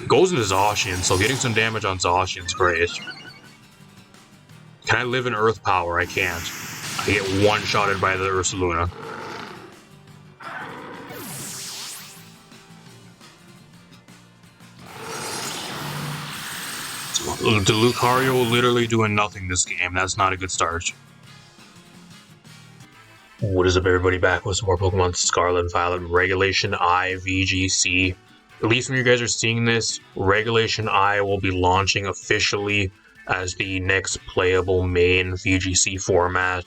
Goes into Zacian, so getting some damage on Zacian's great. Can I live in Earth Power? I can't. I get one-shotted by the Ursaluna. The Lucario literally doing nothing this game. That's not a good start. What is up, everybody? Back with some more Pokemon Scarlet and Violet Regulation I VGC. At least when you guys are seeing this, Regulation I will be launching officially as the next playable main VGC format.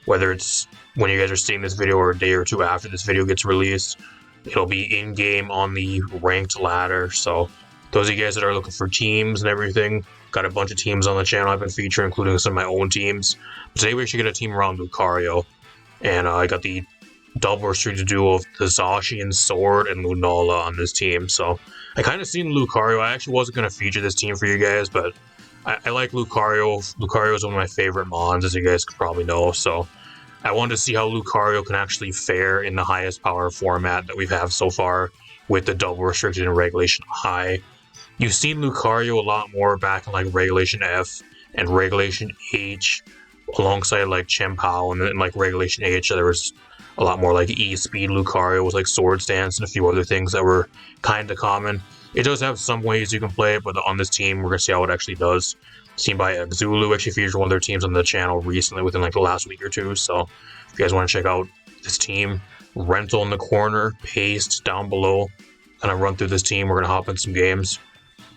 Whether it's when you guys are seeing this video or a day or two after this video gets released, it'll be in-game on the ranked ladder. So those of you guys that are looking for teams and everything, got a bunch of teams on the channel I've been featuring, including some of my own teams. But today we actually get a team around Lucario. And I got the double restricted duo of the Zacian Sword and Lunala on this team. So I kind of seen Lucario. I actually wasn't going to feature this team for you guys, but I like Lucario. Lucario is one of my favorite mons, as you guys could probably know. So I wanted to see how Lucario can actually fare in the highest power format that we've had so far with the double restricted and Regulation I. You've seen Lucario a lot more back in like Regulation F and Regulation H, alongside like Chien-Pao, and then like Regulation H, there was a lot more like E-Speed Lucario with like Sword Stance and a few other things that were kind of common. It does have some ways you can play it, but on this team, we're going to see how it actually does. Team by Zulu actually featured one of their teams on the channel recently within like the last week or two, so if you guys want to check out this team, rental in the corner, paste down below, and I run through this team, we're going to hop in some games.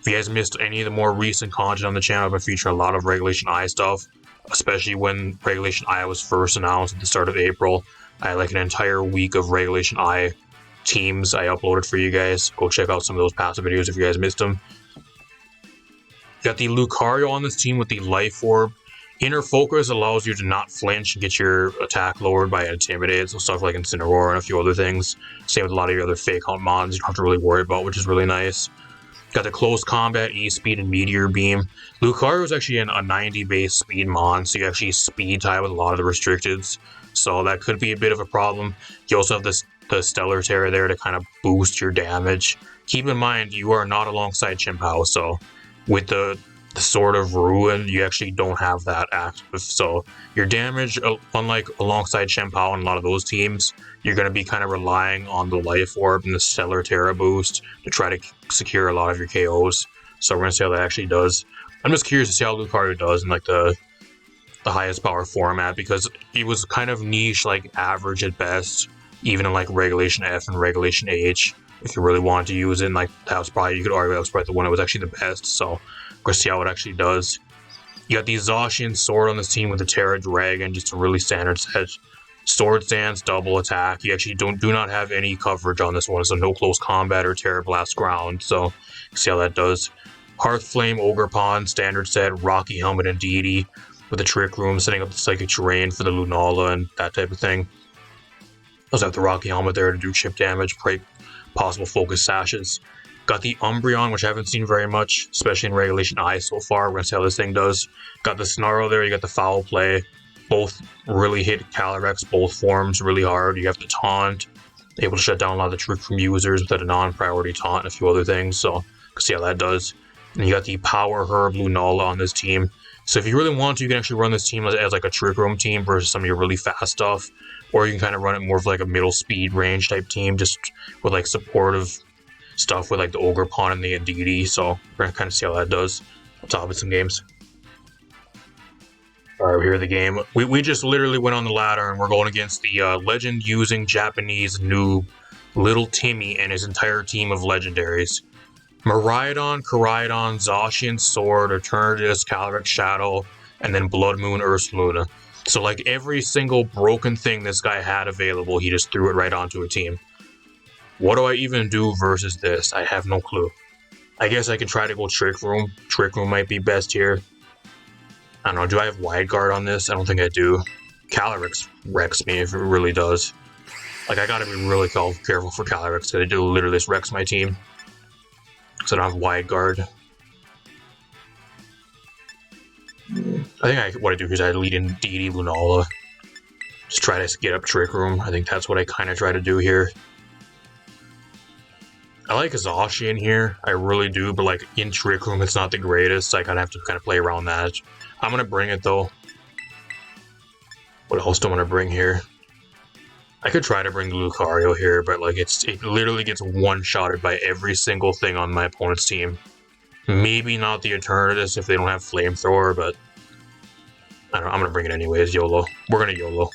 If you guys missed any of the more recent content on the channel, I've been featuring a lot of Regulation I stuff, especially when Regulation I was first announced at the start of April. I had like an entire week of Regulation I teams I uploaded for you guys. Go check out some of those past videos if you guys missed them. Got the Lucario on this team with the Life Orb. Inner Focus allows you to not flinch and get your attack lowered by Intimidate, so stuff like Incineroar and a few other things. Same with a lot of your other fake hunt mons you don't have to really worry about, which is really nice. Got the Close Combat, E-Speed, and Meteor Beam. Lucario is actually a 90 base speed mon, so you actually speed tie with a lot of the restricteds. So that could be a bit of a problem. You also have the Stellar Terra there to kind of boost your damage. Keep in mind, you are not alongside Chien-Pao, so with the Sword of Ruin, you actually don't have that active. So your damage, unlike alongside Chien-Pao and a lot of those teams, you're going to be kind of relying on the Life Orb and the Stellar Terra boost to try to secure a lot of your KOs. So we're going to see how that actually does. I'm just curious to see how Lucario does in like the highest power format, because it was kind of niche, like average at best, even in like Regulation F and Regulation H. If you really wanted to use it, and like that was probably, you could argue that was probably the one that was actually the best. So we're going to see how it actually does. You got the Zacian Sword on this team with the Terra Dragon, just a really standard set. Sword Stance, double attack. You actually do not have any coverage on this one, so no close combat or Terra Blast ground. So see how that does. Hearth Flame, Ogre Pond, standard set, Rocky Helmet, and Deity with the Trick Room, setting up the Psychic Terrain for the Lunala and that type of thing. Also have the Rocky Helmet there to do chip damage, break possible focus sashes. Got the Umbreon, which I haven't seen very much, especially in Regulation I so far. We're going to see how this thing does. Got the Snarl there, you got the Foul Play. Both really hit Calyrex, both forms really hard. You have the Taunt, able to shut down a lot of the Trick Room users without a non-priority Taunt and a few other things, so see how that does. And you got the Power Herb Lunala on this team. So if you really want to, you can actually run this team as like a Trick Room team versus some of your really fast stuff, or you can kind of run it more of like a middle speed range type team, just with like supportive stuff with like the Ogre Pond and the Deity. So we're gonna kind of see how that does on top of some games. Alright, here the game. We just literally went on the ladder and we're going against the legend using Japanese noob Little Timmy and his entire team of legendaries. Miraidon, Koraidon, Zacian Sword, Eternatus, Calyrex Shadow, and then Blood Moon Ursaluna. So like every single broken thing this guy had available, he just threw it right onto a team. What do I even do versus this? I have no clue. I guess I can try to go Trick Room. Trick Room might be best here. I don't know, do I have Wide Guard on this? I don't think I do. Calyrex wrecks me if it really does. Like, I gotta be really careful for Calyrex, because it literally just wrecks my team. Because I don't have Wide Guard. I think what I do here is I lead in Deity Lunala. Just try to get up Trick Room. I think that's what I kind of try to do here. I like Zacian here, I really do, but like in Trick Room it's not the greatest, so I gotta have to kind of play around that. I'm gonna bring it though. What else do I want to bring here? I could try to bring the Lucario here, but like it literally gets one-shotted by every single thing on my opponent's team. Maybe not the Eternatus if they don't have Flamethrower, but I don't know, I'm gonna bring it anyways, YOLO. We're gonna YOLO.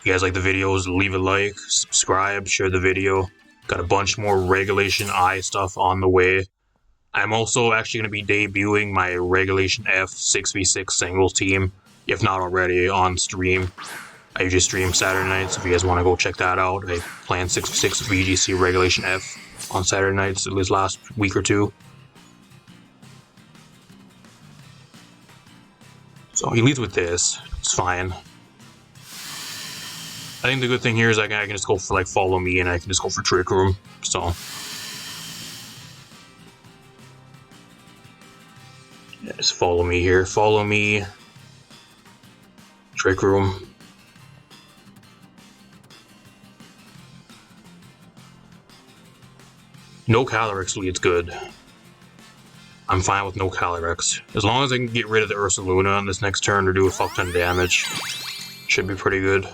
If you guys like the videos, leave a like, subscribe, share the video. Got a bunch more Regulation I stuff on the way. I'm also actually going to be debuting my Regulation F 6v6 singles team, if not already, on stream. I usually stream Saturday nights, if you guys want to go check that out. I planned 6v6 VGC Regulation F on Saturday nights, at least last week or two. So he leads with this, it's fine. I think the good thing here is I can just go for like Follow Me and I can just go for Trick Room, so. Yeah, just Follow Me here, Follow Me, Trick Room. No Calyrex leads good. I'm fine with no Calyrex. As long as I can get rid of the Ursaluna on this next turn or do a fuck ton of damage, should be pretty good.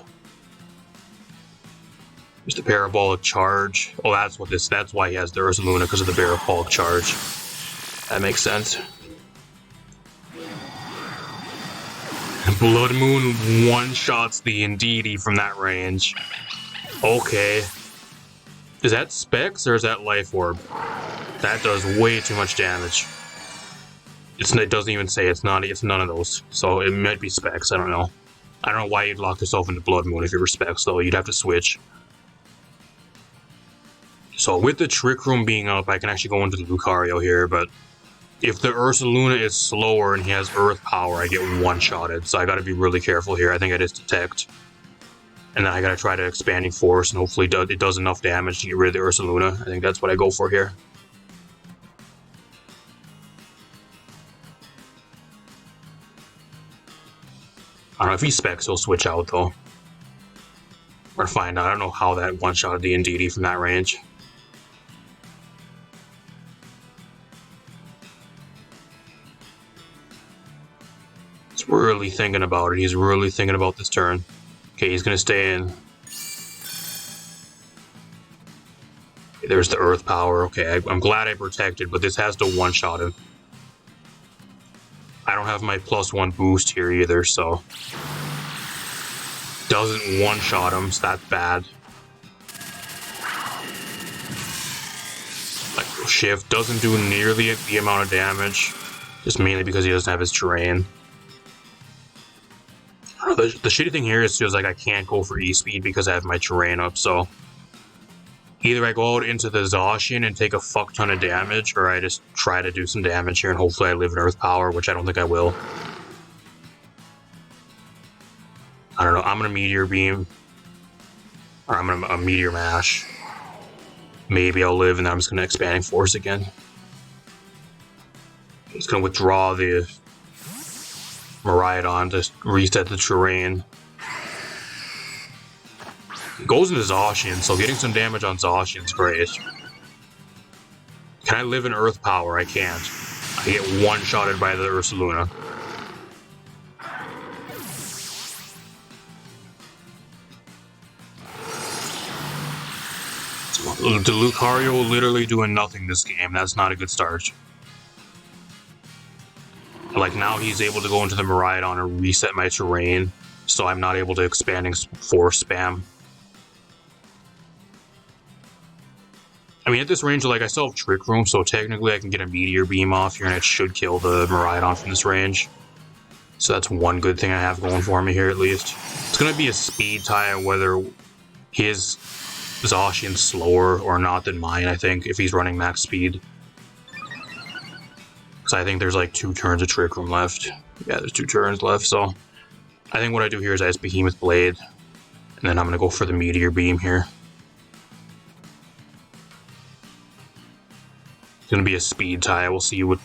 Just a Parabolic Charge. Oh, that's why he has the Ursaluna, because of the Parabolic Charge. That makes sense. Blood Moon one-shots the Indeedee from that range. Okay. Is that Specs or is that Life Orb? That does way too much damage. It doesn't even say it's none of those. So it might be Specs, I don't know. I don't know why you'd lock yourself into Blood Moon if you were Specs, though. You'd have to switch. So with the Trick Room being up, I can actually go into the Lucario here, but if the Ursaluna is slower and he has Earth Power, I get one-shotted, so I gotta be really careful here. I think I just Detect. And then I gotta try to Expanding Force, and hopefully it does enough damage to get rid of the Ursaluna. I think that's what I go for here. I don't know if he Specs, he'll switch out, though. We're gonna find out. I don't know how that one-shotted the Indeedee from that range. He's really thinking about it. He's really thinking about this turn. Okay, he's gonna stay in. Okay, there's the Earth Power. Okay, I'm glad I protected, but this has to one-shot him. I don't have my +1 boost here either, so doesn't one-shot him, so that's bad. Like, Shift doesn't do nearly the amount of damage, just mainly because he doesn't have his terrain. The shitty thing here is feels like I can't go for E-Speed because I have my terrain up, so either I go out into the Zacian and take a fuck ton of damage, or I just try to do some damage here and hopefully I live in Earth Power, which I don't think I will. I don't know, I'm gonna Meteor Beam. Or I'm gonna Meteor Mash. Maybe I'll live and then I'm just gonna Expanding Force again. I'm just gonna withdraw the Miraidon to reset the terrain. It goes into Zacian, so getting some damage on Zacian is great. Can I live in Earth Power? I can't. I get one-shotted by the Ursaluna. The Lucario literally doing nothing this game. That's not a good start. Like, now he's able to go into the Miraidon and reset my terrain, so I'm not able to Expanding Force spam. I mean, at this range, like, I still have Trick Room, so technically I can get a Meteor Beam off here, and it should kill the Miraidon from this range. So that's one good thing I have going for me here, at least. It's going to be a speed tie, whether his Zacian's slower or not than mine, I think, if he's running max speed. Because I think there's like 2 turns of Trick Room left. Yeah, there's 2 turns left, so I think what I do here is I just Behemoth Blade, and then I'm going to go for the Meteor Beam here. It's going to be a speed tie. We'll see what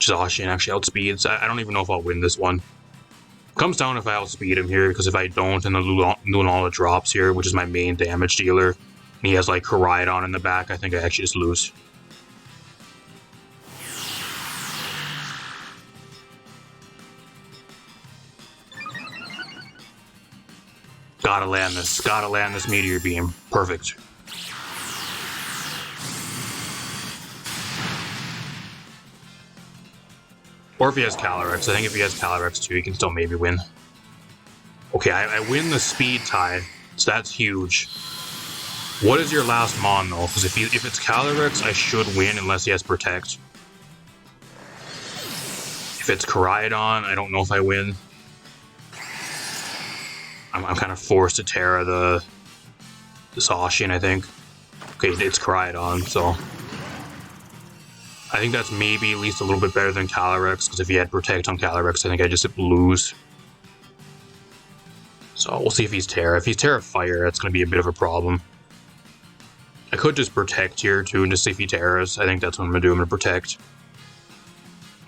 Zacian actually outspeeds. I don't even know if I'll win this one. Comes down if I outspeed him here, because if I don't and the Lunala drops here, which is my main damage dealer, and he has like Koraidon in the back, I think I actually just lose. Gotta land this Meteor Beam. Perfect. Or if he has Calyrex. I think if he has Calyrex too, he can still maybe win. Okay, I win the speed tie, so that's huge. What is your last Mon though? Because if it's Calyrex, I should win unless he has Protect. If it's Koraidon, I don't know if I win. I'm kind of forced to Terra the Zacian, I think. Okay, it's Koraidon, so I think that's maybe at least a little bit better than Calyrex, because if he had Protect on Calyrex, I think I just lose. So we'll see if he's Terra. If he's Terra Fire, that's going to be a bit of a problem. I could just Protect here too and just see if he Terras. I think that's what I'm going to do. I'm going to Protect.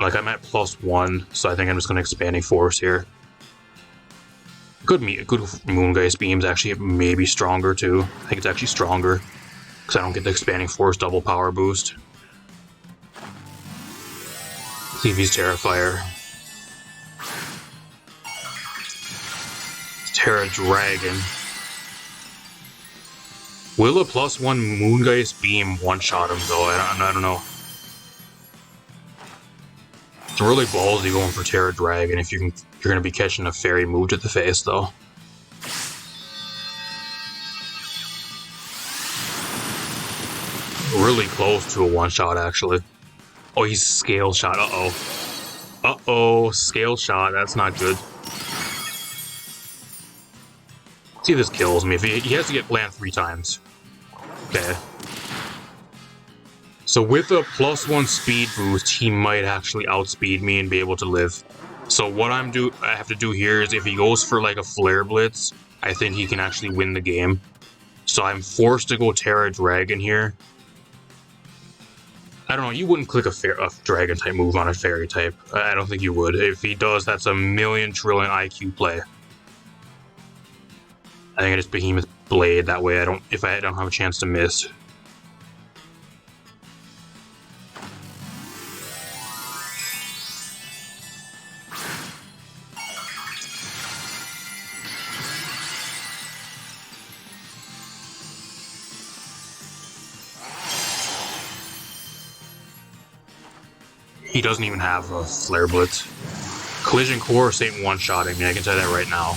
Like, I'm at +1, so I think I'm just going to Expanding Force here. Good Moongeist Beam's actually maybe stronger too. I think it's actually stronger, because I don't get the Expanding Force double power boost. See if he's Terrafire. Terra Dragon. Will a +1 Moongeist Beam one-shot him though? I don't know. It's really ballsy going for Terra Dragon if you're gonna be catching a fairy move to the face though. Really close to a one-shot actually. Oh, he's Scale Shot. Uh-oh. Uh-oh, Scale Shot. That's not good. See if this kills me. If he has to get land 3 times. Okay. So with a +1 speed boost, he might actually outspeed me and be able to live. So what I have to do here is if he goes for like a Flare Blitz, I think he can actually win the game. So I'm forced to go Terra Dragon here. I don't know, you wouldn't click a Dragon type move on a Fairy type. I don't think you would. If he does, that's a million trillion IQ play. I think I just Behemoth Blade, that way if I don't have a chance to miss. He doesn't even have a Flare Blitz. Collision Course ain't one-shotting me, I can tell you that right now.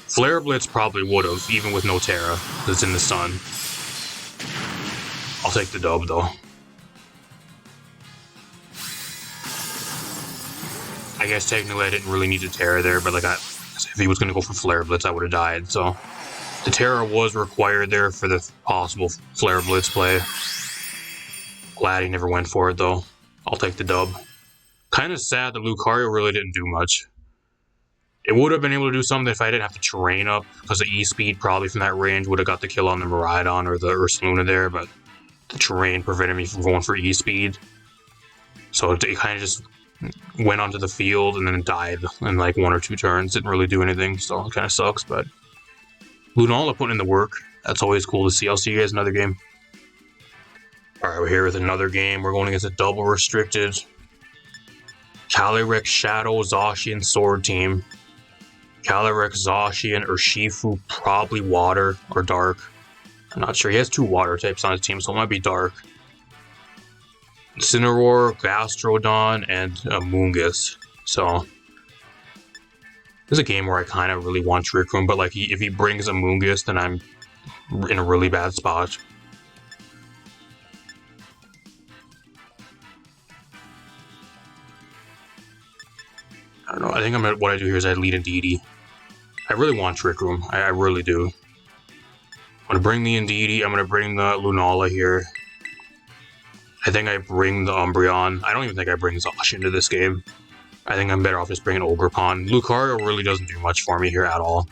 Flare Blitz probably would've, even with no Terra, because it's in the sun. I'll take the dub, though. I guess technically I didn't really need to Terra there, but like if he was going to go for Flare Blitz, I would have died, so... The Terra was required there for the possible Flare Blitz play. Glad he never went for it, though. I'll take the dub. Kind of sad that Lucario really didn't do much. It would have been able to do something if I didn't have to terrain up, because the E-Speed probably from that range would have got the kill on the Miraidon or the Ursaluna there, but the terrain prevented me from going for E-Speed. So it kind of just went onto the field and then died in like 1 or 2 turns. Didn't really do anything, so it kind of sucks, but... Lunala putting in the work. That's always cool to see. I'll see you guys in another game. Alright, we're here with another game. We're going against a double restricted Calyrex Shadow Zacian Sword team. Calyrex Zacian or Shifu, probably water or dark. I'm not sure. He has 2 water types on his team, so it might be dark. Incineroar, Gastrodon, and a Moongus. So this is a game where I kind of really want Trick Room, but like if he brings a Moongus, then I'm in a really bad spot. I don't know. I think what I do here is I lead Indeedee. I really want Trick Room. I really do. I'm going to bring the Indeedee. I'm going to bring the Lunala here. I think I bring the Umbreon. I don't even think I bring Zacian into this game. I think I'm better off just bringing Ogerpon. Lucario really doesn't do much for me here at all.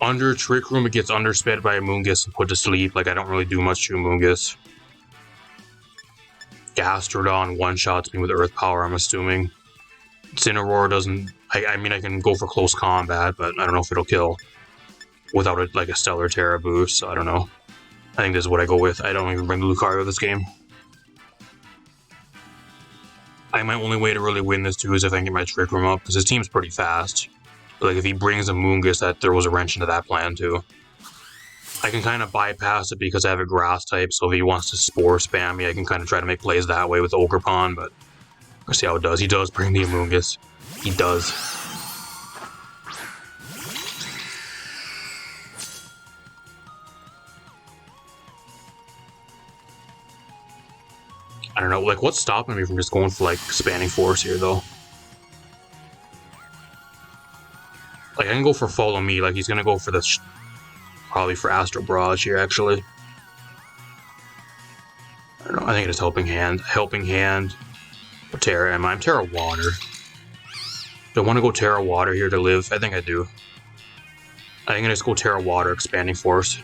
Under Trick Room, it gets undersped by a Moongus and put to sleep. Like, I don't really do much to a Moongus. Gastrodon one-shots me with Earth Power, I'm assuming. Incineroar doesn't I mean, I can go for close combat, but I don't know if it'll kill without a Stellar Terra boost, so I don't know. I think this is what I go with. I don't even bring the Lucario this game. My only way to really win this too is if I can get my Trick Room up, because his team's pretty fast. But, like, if he brings a Moongus, that throws a wrench into that plan too. I can kind of bypass it because I have a Grass type, so if he wants to Spore spam me, I can kind of try to make plays that way with Ogerpon, but let's see how it does. He does bring the Amoonguss. He does. I don't know, like, what's stopping me from just going for, like, Spanning Force here, though? Like, I can go for Follow Me, like, he's gonna go for this, probably for Astral Barrage here, actually. I don't know, I think it is Helping Hand. Helping Hand. What Terra am I? I'm Terra Water. Do I want to go Terra Water here to live? I think I do. I think I just go Terra Water, Expanding Force.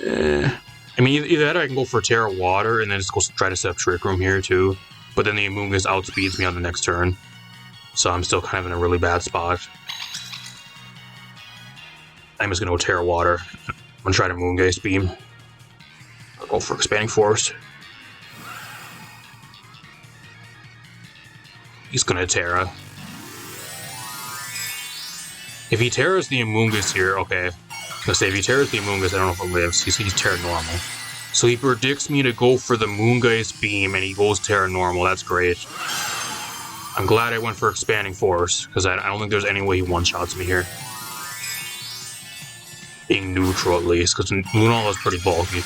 I mean, either that or I can go for Terra Water and then just go try to set up Trick Room here too. But then the Amoonguss outspeeds me on the next turn. So I'm still kind of in a really bad spot. I'm just going to go Terra Water. I'm going to try to Moongeist Beam. I'll go for Expanding Force. He's going to Terra. If he Terras the Amoonguss here, okay. Let's say if he Terras the Amoonguss, I don't know if it lives. He's Terra Normal. So he predicts me to go for the Moongeist Beam, and he goes Terra Normal. That's great. I'm glad I went for Expanding Force, because I don't think there's any way he one-shots me here. Being neutral, at least, because Lunala's pretty bulky.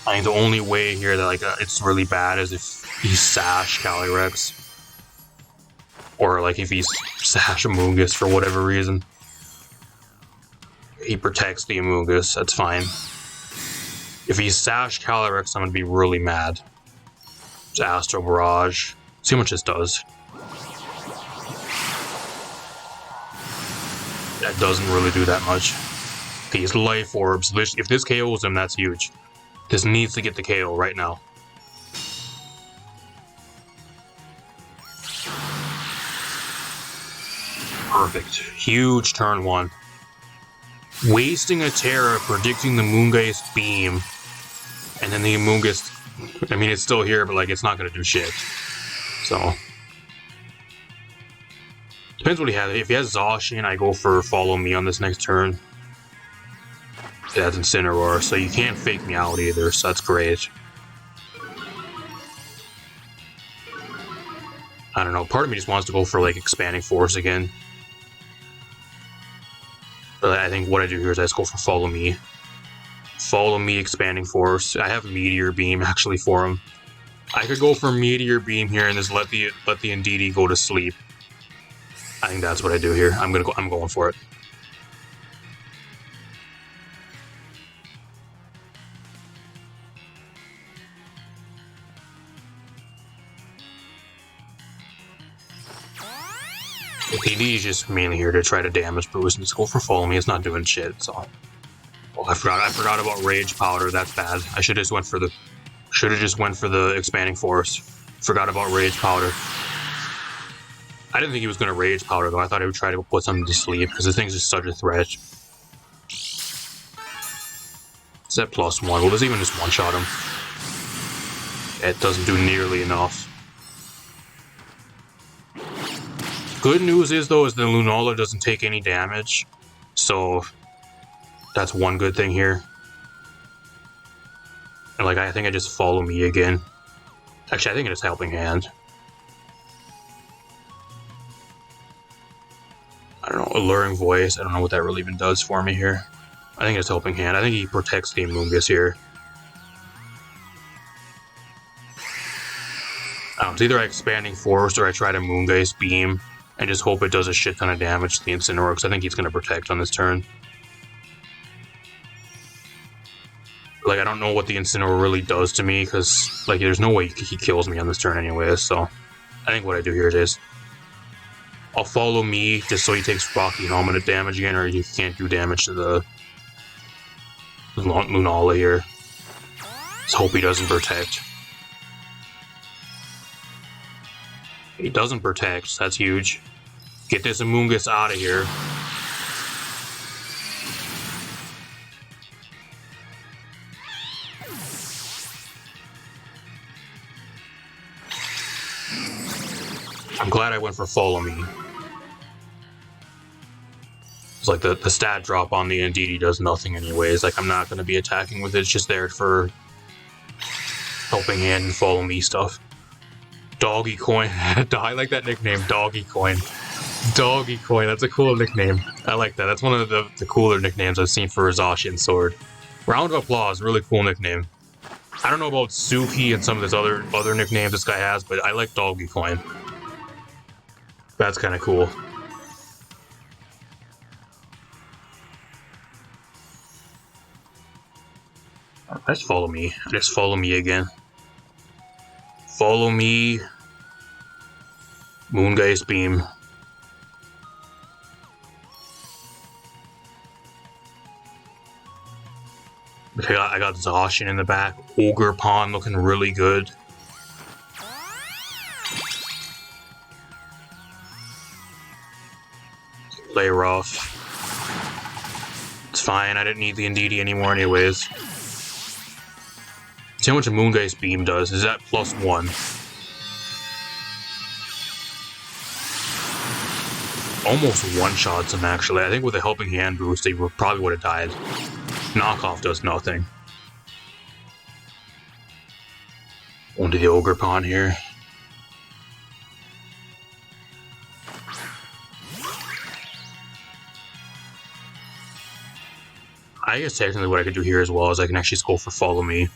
I think the only way here that, like, it's really bad is if he Sash Calyrex. Or, like, if he's Sash Amoonguss for whatever reason. He protects the Amoonguss, that's fine. If he's Sash Calyrex, I'm gonna be really mad. It's Astral Barrage. See how much this does. That doesn't really do that much. These Life Orbs, if this KOs him, that's huge. This needs to get the KO right now. Perfect. Huge turn one. Wasting a Terra, predicting the Moongeist Beam, and then the Amoonguss, I mean, it's still here, but, like, it's not going to do shit. So. Depends what he has. If he has Zacian, I go for Follow Me on this next turn. It has Incineroar, so you can't fake me out either, so that's great. I don't know, part of me just wants to go for, like, Expanding Force again. But I think what I do here is I just go for Follow Me. Follow Me, Expanding Force. I have Meteor Beam, actually, for him. I could go for Meteor Beam here and just let the Indeedee go to sleep. I think that's what I do here. I'm going for it. Indeedee is just mainly here to try to damage boost and just go for Follow Me. It's not doing shit, so. Oh, I forgot about Rage Powder. That's bad. I should have just went for the Expanding Force. Forgot about Rage Powder. I didn't think he was going to Rage Powder, though. I thought he would try to put something to sleep, because this thing's just such a threat. It's at +1. Well, does even just one-shot him? It doesn't do nearly enough. Good news is, though, is that Lunala doesn't take any damage. So, that's one good thing here. And, like, I think I just Follow Me again. Actually, I think it is Helping Hand. I don't know, Alluring Voice. I don't know what that really even does for me here. I think it's Helping Hand. I think he protects the Amoonguss here. It's either I Expanding Force or I try to Moongeist Beam and just hope it does a shit ton of damage to the Incineroar, because I think he's going to protect on this turn. Like, I don't know what the Incineroar really does to me, because, like, there's no way he kills me on this turn anyways, so I think what I do here is I'll Follow Me just so he takes Rocky Helmet damage again, or he can't do damage to the Lunala here. Let's hope he doesn't protect. He doesn't protect, that's huge. Get this Amoonguss out of here. I'm glad I went for Follow Me. It's like the stat drop on the Indeedee does nothing anyways. Like, I'm not going to be attacking with it. It's just there for helping hand and Follow Me stuff. Doggy Coin. I like that nickname, Doggy Coin. Doggy Coin, that's a cool nickname. I like that. That's one of the cooler nicknames I've seen for a Zacian sword. Round of Applause, really cool nickname. I don't know about Suki and some of his other nicknames this guy has, but I like Doggy Coin. That's kind of cool. Just follow me. Just follow me again. Follow me. Moongeist Beam. Okay, I got Zacian in the back. Ogre Pawn looking really good. Play rough. It's fine, I didn't need the Indeedee anymore anyways. See how much a Moongeist Beam does. Is that +1? Almost one-shots him, actually. I think with a Helping Hand boost, he probably would have died. Knockoff does nothing. Onto the Ogre Pawn here. I guess technically what I could do here as well is I can actually just go for Follow Me.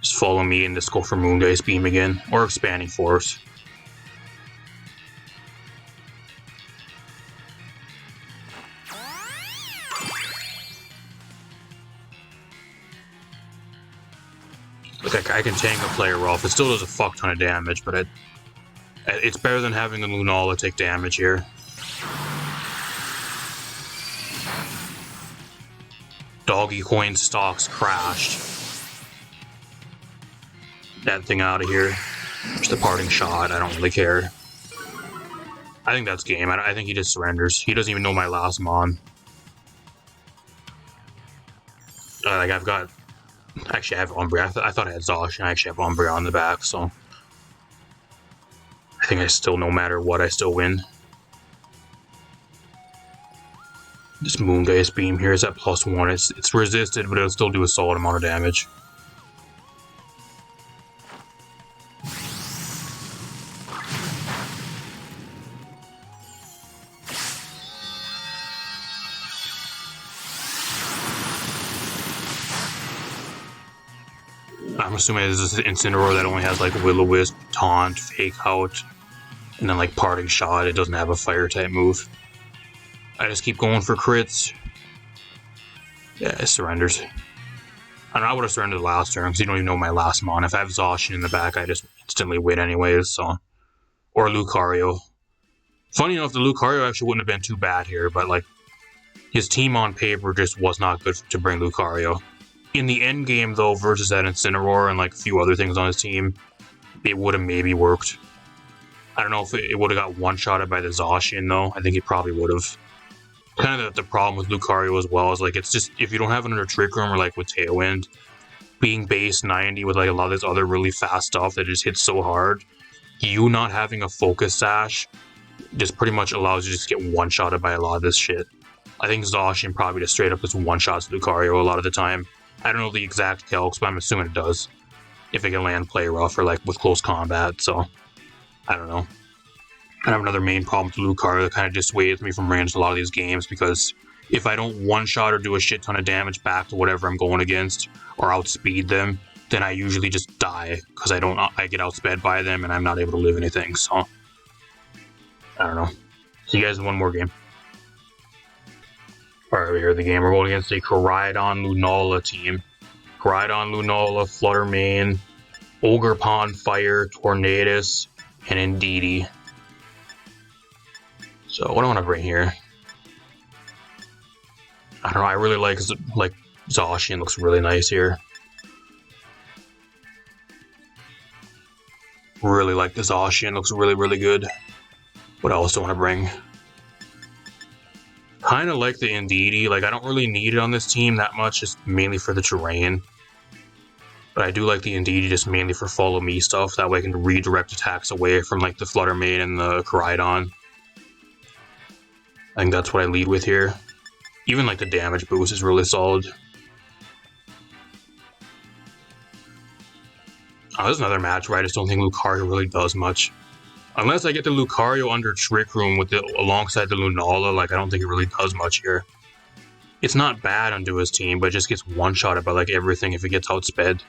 Just follow me and just go for Moongeist Beam again, or Expanding Force. Like I can tank a player off. It still does a fuck ton of damage, but it's better than having the Lunala take damage here. Doggy Coin stocks crashed. That thing out of here. Just a parting shot. I don't really care. I think that's game. I think he just surrenders. He doesn't even know my last mon. Like I've got. Actually, I have Umbrea. I thought I had Zacian. I actually have Umbrea on the back, so I think I still, no matter what, I still win. This Moongeist Beam here is at +1. It's resisted, but it'll still do a solid amount of damage. I'm assuming this is an Incineroar that only has like Will-O-Wisp, Taunt, Fake Out, and then like Parting Shot. It doesn't have a fire type move. I just keep going for crits. Yeah, it surrenders. I don't know, I would have surrendered last turn because you don't even know my last mon. If I have Zacian in the back, I just instantly win anyways, so. Or Lucario. Funny enough, the Lucario actually wouldn't have been too bad here, but like, his team on paper just was not good to bring Lucario. In the end game, though, versus that Incineroar and like a few other things on his team, it would have maybe worked. I don't know if it would have got one-shotted by the Zacian, though. I think it probably would have. Kind of the problem with Lucario as well is like, it's just, if you don't have another Trick Room or like with Tailwind, being base 90 with like a lot of this other really fast stuff that just hits so hard, you not having a Focus Sash just pretty much allows you to just get one-shotted by a lot of this shit. I think Zacian probably just straight up just one-shots Lucario a lot of the time. I don't know the exact calcs, but I'm assuming it does. If it can land play rough or like with close combat, so I don't know. I have another main problem with Lucario that kind of dissuades me from range in a lot of these games, because if I don't one-shot or do a shit ton of damage back to whatever I'm going against, or outspeed them, then I usually just die, because I get outsped by them and I'm not able to live anything, so I don't know. See you guys in one more game. Alright, we hear the game. We're going against a Koraidon Lunala team. Koraidon Lunala, Flutter Mane, Ogre Pawn, Fire, Tornadus, and Indeedee. So what do I want to bring here? I don't know, I really like Zacian looks really nice here. Really like the Zacian, looks really good. What else do I want to bring? Kind of like the Indeedee, like I don't really need it on this team that much, just mainly for the terrain. But I do like the Indeedee just mainly for follow me stuff, that way I can redirect attacks away from like the Flutter Mane and the Koraidon. I think that's what I lead with here. Even like the damage boost is really solid. There's another match where I just don't think Lucario really does much. Unless I get the Lucario under Trick Room with alongside the Lunala, like I don't think it really does much here. It's not bad onto his team, but it just gets one-shotted by like everything if it gets outsped.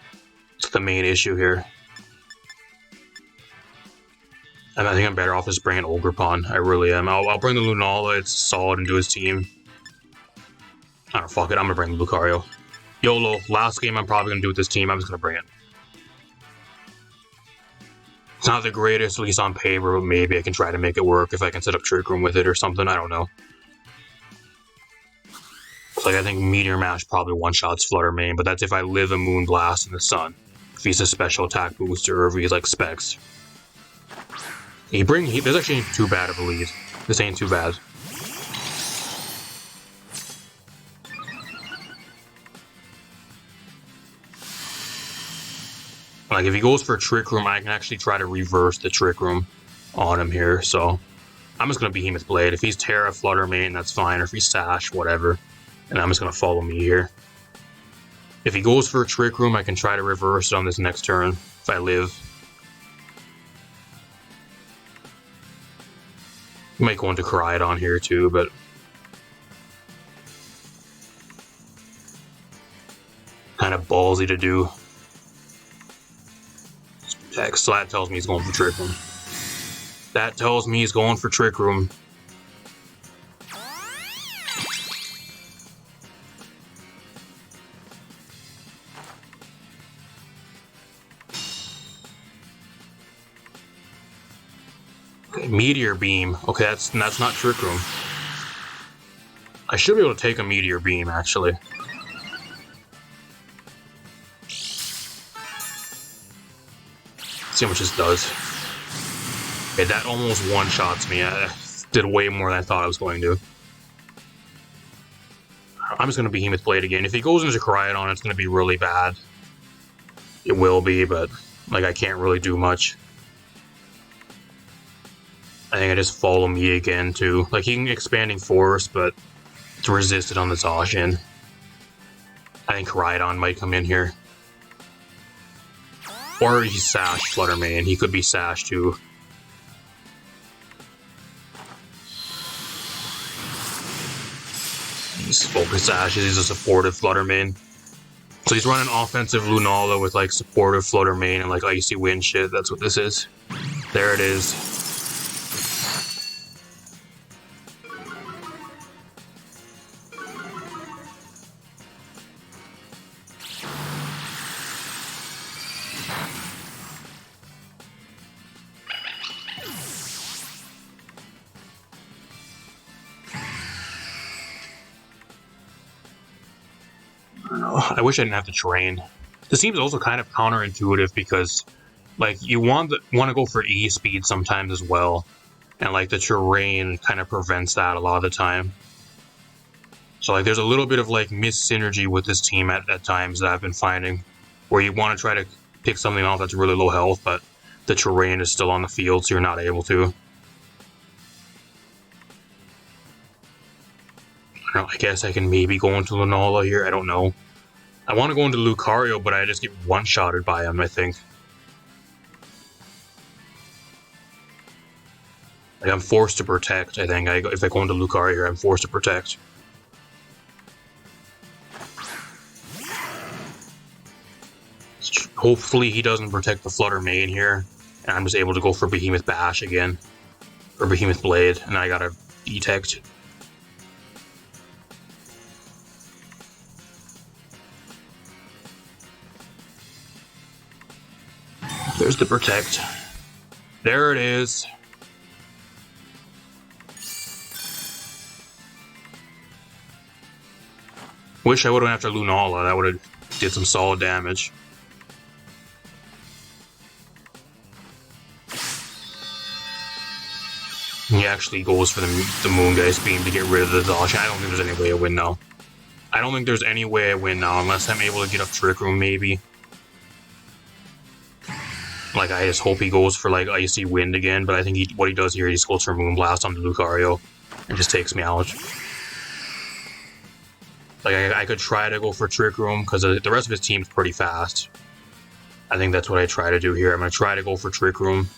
It's the main issue here. And I think I'm better off just bringing Ogerpon. I really am. I'll bring the Lunala, it's solid into his team. I don't fuck it, I'm gonna bring the Lucario. YOLO, last game I'm probably gonna do with this team, I'm just gonna bring it. It's not the greatest, at least on paper, but maybe I can try to make it work if I can set up Trick Room with it or something, I don't know. Like, I think Meteor Mash probably one-shots Flutter Mane, but that's if I live a Moonblast in the sun. If he's a special attack booster, or if he's like Specs. This actually ain't too bad of a lead. This ain't too bad. Like, if he goes for a Trick Room, I can actually try to reverse the Trick Room on him here, so... I'm just gonna Behemoth Blade. If he's Terra, Flutter Mane, that's fine, or if he's Sash, whatever. And I'm just gonna follow me here. If he goes for a Trick Room, I can try to reverse it on this next turn, if I live. Might go into Koraidon here too, but... kind of ballsy to do. So that tells me he's going for Trick Room. That tells me he's going for Trick Room. Okay, Meteor Beam. Okay, that's not Trick Room. I should be able to take a Meteor Beam, actually. See how much this does. Okay, that almost one-shots me. I did way more than I thought I was going to. I'm just going to Behemoth Blade again. If he goes into Koraidon, it's going to be really bad. It will be, but like I can't really do much. I think I just follow me again, too. Like, he can Expanding Force, but it's resisted on the Zacian. I think Koraidon might come in here. Or he's Sash Flutter Mane. He could be Sash too. He's Focus Sash. He's a supportive Flutter Mane. So he's running offensive Lunala with like supportive Flutter Mane and like Icy Wind shit. That's what this is. There it is. I wish I didn't have to train. This seems also kind of counterintuitive because, like, you want to go for E-speed sometimes as well, and like the terrain kind of prevents that a lot of the time. So like, there's a little bit of like mis-synergy with this team at times that I've been finding, where you want to try to pick something off that's really low health, but the terrain is still on the field, so you're not able to. I guess I can maybe go into Lunala here. I don't know. I want to go into Lucario, but I just get one-shotted by him, I think. Like, I'm forced to protect, I think. If I go into Lucario here, I'm forced to protect. Hopefully he doesn't protect the Flutter Mane here, and I'm just able to go for Behemoth Bash again. Or Behemoth Blade, and I gotta detect. There's the protect. There it is. Wish I would have went after Lunala. That would have did some solid damage. He actually goes for the Moongeist Beam to get rid of the dodge. I don't think there's any way I win now. I don't think there's any way I win now unless I'm able to get up Trick Room, maybe. Like, I just hope he goes for, like, Icy Wind again, but I think what he does here, he just goes for Moonblast on the Lucario and just takes me out. Like, I could try to go for Trick Room because the rest of his team's pretty fast. I think that's what I try to do here. I'm going to try to go for Trick Room.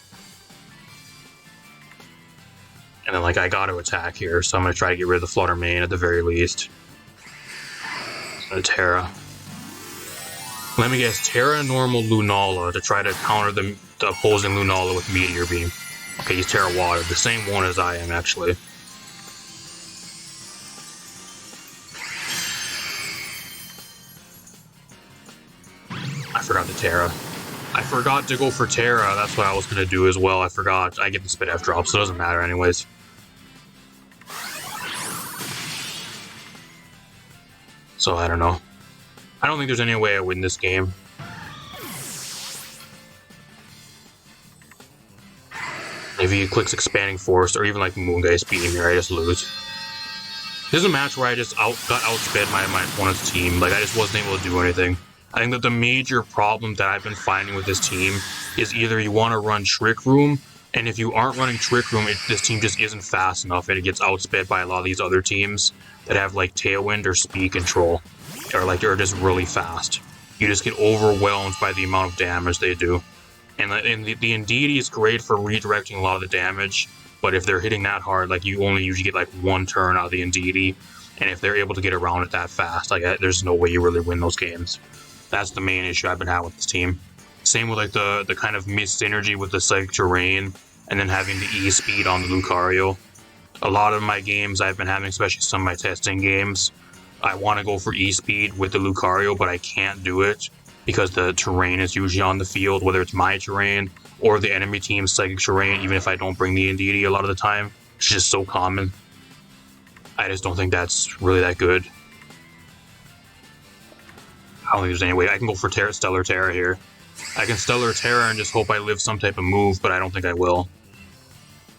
And then, like, I got to attack here, so I'm going to try to get rid of the Flutter Mane at the very least. And Terra. Let me guess, Terra normal Lunala to try to counter the opposing Lunala with Meteor Beam. Okay, he's Terra Water, the same one as I am, actually. I forgot the Terra. I forgot to go for Terra, that's what I was going to do as well. I forgot. I get the Spit F drop, so it doesn't matter anyways. So, I don't know. I don't think there's any way I win this game. If he clicks Expanding Force, or even like Moongeist Beam here, I just lose. This is a match where I just got outsped my opponent's team. Like, I just wasn't able to do anything. I think that the major problem that I've been finding with this team is either you want to run Trick Room, and if you aren't running Trick Room, this team just isn't fast enough, and it gets outsped by a lot of these other teams that have like Tailwind or Speed Control, or like they're just really fast. You just get overwhelmed by the amount of damage they do. And the Indeedee is great for redirecting a lot of the damage, but if they're hitting that hard, like you only usually get like one turn out of the Indeedee, and if they're able to get around it that fast, like there's no way you really win those games. That's the main issue I've been having with this team. Same with like the kind of missed synergy with the Psychic Terrain, and then having the E-Speed on the Lucario. A lot of my games I've been having, especially some of my testing games, I want to go for E-Speed with the Lucario, but I can't do it because the terrain is usually on the field, whether it's my terrain or the enemy team's Psychic Terrain, even if I don't bring the Indeedee a lot of the time. It's just so common. I just don't think that's really that good. I don't think there's any way. I can go for Stellar Terra here. I can Stellar Terra and just hope I live some type of move, but I don't think I will.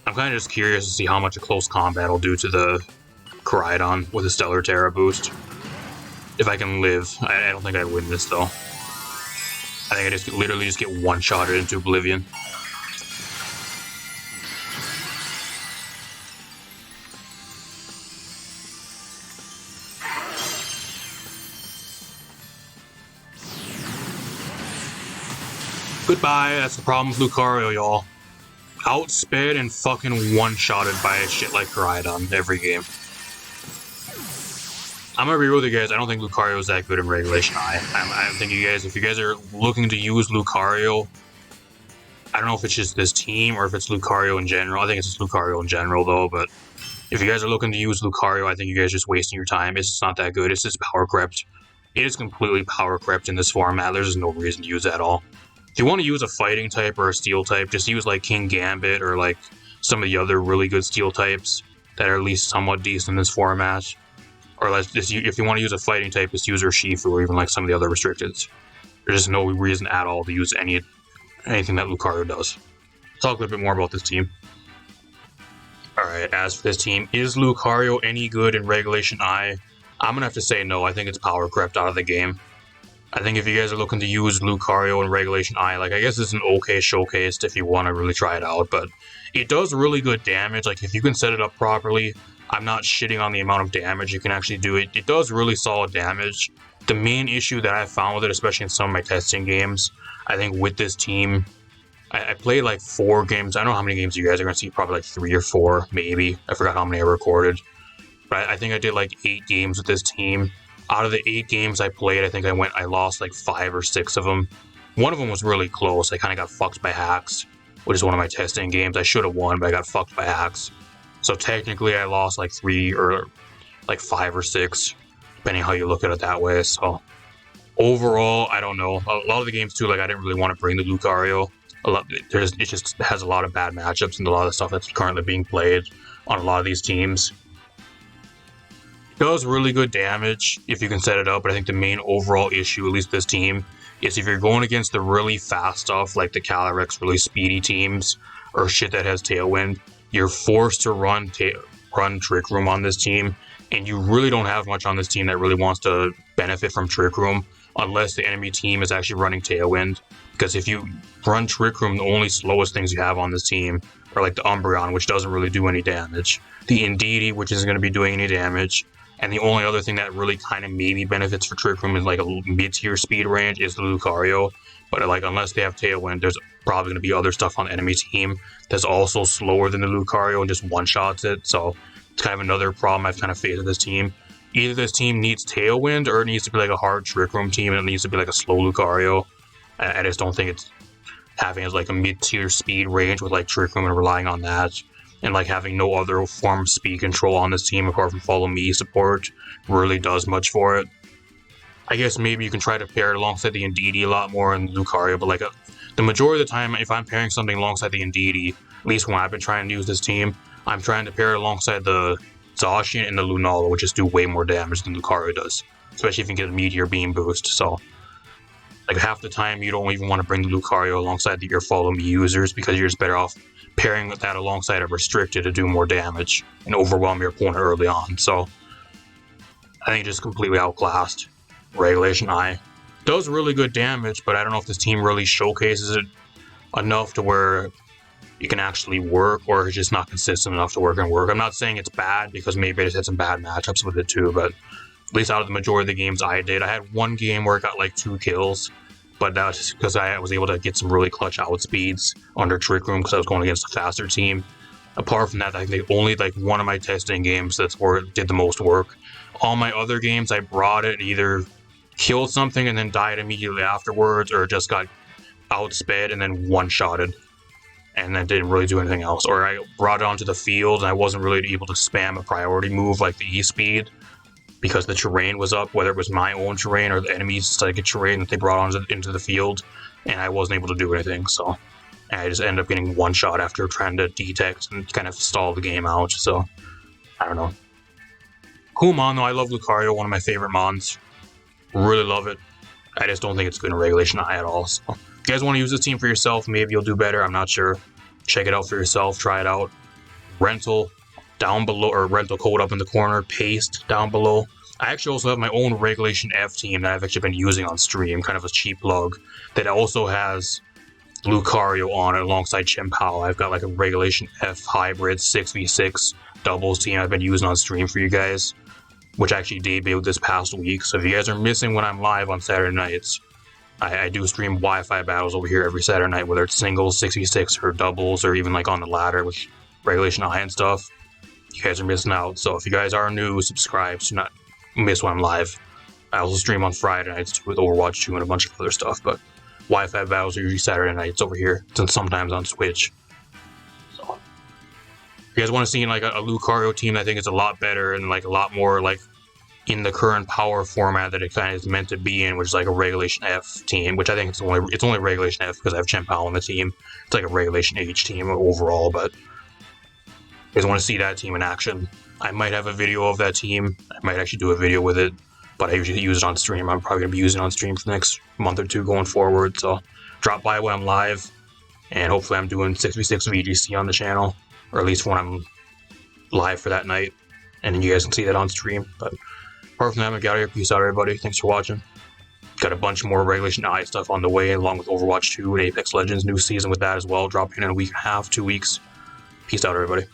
I'm kind of just curious to see how much a close combat will do to the Koraidon with a Stellar Terra boost. If I can live. I don't think I win this, though. I think I literally just get one-shotted into oblivion. Goodbye, that's the problem with Lucario, y'all. Outsped and fucking one-shotted by a shit like Koraidon every game. I'm gonna be real with you guys, I don't think Lucario is that good in Regulation I. I think you guys, if you guys are looking to use Lucario, I don't know if it's just this team or if it's Lucario in general. I think it's just Lucario in general, though, but if you guys are looking to use Lucario, I think you guys are just wasting your time. It's just not that good. It's just power crept. It is completely power crept in this format. There's just no reason to use it at all. If you want to use a fighting type or a steel type, just use like King Gambit or like some of the other really good steel types that are at least somewhat decent in this format. Or like just, if you want to use a fighting type, just use Urshifu or even like some of the other restricteds. There's just no reason at all to use anything that Lucario does. Let's talk a little bit more about this team. Alright, as for this team, is Lucario any good in Regulation I? I'm going to have to say no. I think it's power crept out of the game. I think if you guys are looking to use Lucario in Regulation I, like, I guess it's an okay showcase if you want to really try it out, but it does really good damage. Like, if you can set it up properly, I'm not shitting on the amount of damage you can actually do. It does really solid damage. The main issue that I've found with it, especially in some of my testing games, I think with this team, I played like 4 games. I don't know how many games you guys are going to see, probably like 3 or 4, maybe. I forgot how many I recorded. But I think I did like 8 games with this team. Out of the 8 games I played, I think I lost like 5 or 6 of them. One of them was really close. I kind of got fucked by hacks, which is one of my testing games. I should have won, but I got fucked by hacks. So technically I lost like 3 or like 5 or 6, depending how you look at it that way. So overall, I don't know. A lot of the games too, like I didn't really want to bring the Lucario. It just has a lot of bad matchups and a lot of the stuff that's currently being played on a lot of these teams. Does really good damage if you can set it up, but I think the main overall issue, at least this team, is if you're going against the really fast stuff like the Calyrex really speedy teams or shit that has Tailwind, you're forced to run Trick Room on this team, and you really don't have much on this team that really wants to benefit from Trick Room unless the enemy team is actually running Tailwind. Because if you run Trick Room, the only slowest things you have on this team are like the Umbreon, which doesn't really do any damage, the Indeedee, which isn't going to be doing any damage, and the only other thing that really kind of maybe benefits for Trick Room is like a mid-tier speed range is the Lucario. But like unless they have Tailwind, there's probably going to be other stuff on the enemy team that's also slower than the Lucario and just one-shots it. So it's kind of another problem I've kind of faced with this team. Either this team needs Tailwind or it needs to be like a hard Trick Room team and it needs to be like a slow Lucario. I just don't think it's having as like a mid-tier speed range with like Trick Room and relying on that, and like having no other form of speed control on this team apart from Follow Me support really does much for it. I guess maybe you can try to pair it alongside the Indeedee a lot more and Lucario, but like the majority of the time, if I'm pairing something alongside the Indeedee, at least when I've been trying to use this team, I'm trying to pair it alongside the Zacian and the Lunala, which just do way more damage than Lucario does, especially if you can get a Meteor Beam boost. So like half the time you don't even want to bring the Lucario alongside your Follow Me users because you're just better off pairing that alongside a Restricted to do more damage and overwhelm your opponent early on. So I think just completely outclassed. Regulation I does really good damage, but I don't know if this team really showcases it enough to where it can actually work, or it's just not consistent enough to work. I'm not saying it's bad because maybe I just had some bad matchups with it too, but at least out of the majority of the games I did, I had one game where I got like 2 kills, but that's just because I was able to get some really clutch outspeeds under Trick Room because I was going against a faster team. Apart from that, I think only like one of my testing games that's where it did the most work. All my other games, I brought it, either killed something and then died immediately afterwards, or just got outsped and then one-shotted and then didn't really do anything else. Or I brought it onto the field and I wasn't really able to spam a priority move like the E-Speed because the terrain was up, whether it was my own terrain or the enemy's like a terrain that they brought into the field, and I wasn't able to do anything. So I just ended up getting one shot after trying to detect and kind of stall the game out. So I don't know. Cool mon though. I love Lucario, one of my favorite mons. Really love it. I just don't think it's good in Regulation I at all. So if you guys want to use this team for yourself, maybe you'll do better. I'm not sure. Check it out for yourself. Try it out. Rental down below, or rental code up in the corner. Paste down below. I actually also have my own Regulation F team that I've actually been using on stream, kind of a cheap plug, that also has Lucario on it alongside Chien-Pao. I've got like a Regulation F hybrid 6v6 doubles team I've been using on stream for you guys, which actually debuted this past week. So if you guys are missing when I'm live on Saturday nights, I do stream Wi-Fi battles over here every Saturday night, whether it's singles, 6v6, or doubles, or even like on the ladder with Regulation I and stuff. You guys are missing out. So if you guys are new, subscribe so not miss when I'm live. I also stream on Friday nights with Overwatch 2 and a bunch of other stuff, but Wi-Fi battles are usually Saturday nights over here, and sometimes on Twitch. So if you guys want to see like a Lucario team, I think it's a lot better and like a lot more like in the current power format that it kind of is meant to be in, which is like a Regulation F team, which I think it's only Regulation F because I have Chien-Pao on the team. It's like a Regulation H team overall, but if you guys want to see that team in action, I might have a video of that team. I might actually do a video with it, but I usually use it on stream. I'm probably going to be using it on stream for the next month or two going forward, so drop by when I'm live, and hopefully I'm doing 6v6 VGC on the channel, or at least when I'm live for that night, and then you guys can see that on stream. But apart from that, I'm going to get out of here. Peace out, everybody. Thanks for watching. Got a bunch more Regulation I stuff on the way, along with Overwatch 2 and Apex Legends new season with that as well, dropping in a week and a half, 2 weeks. Peace out, everybody.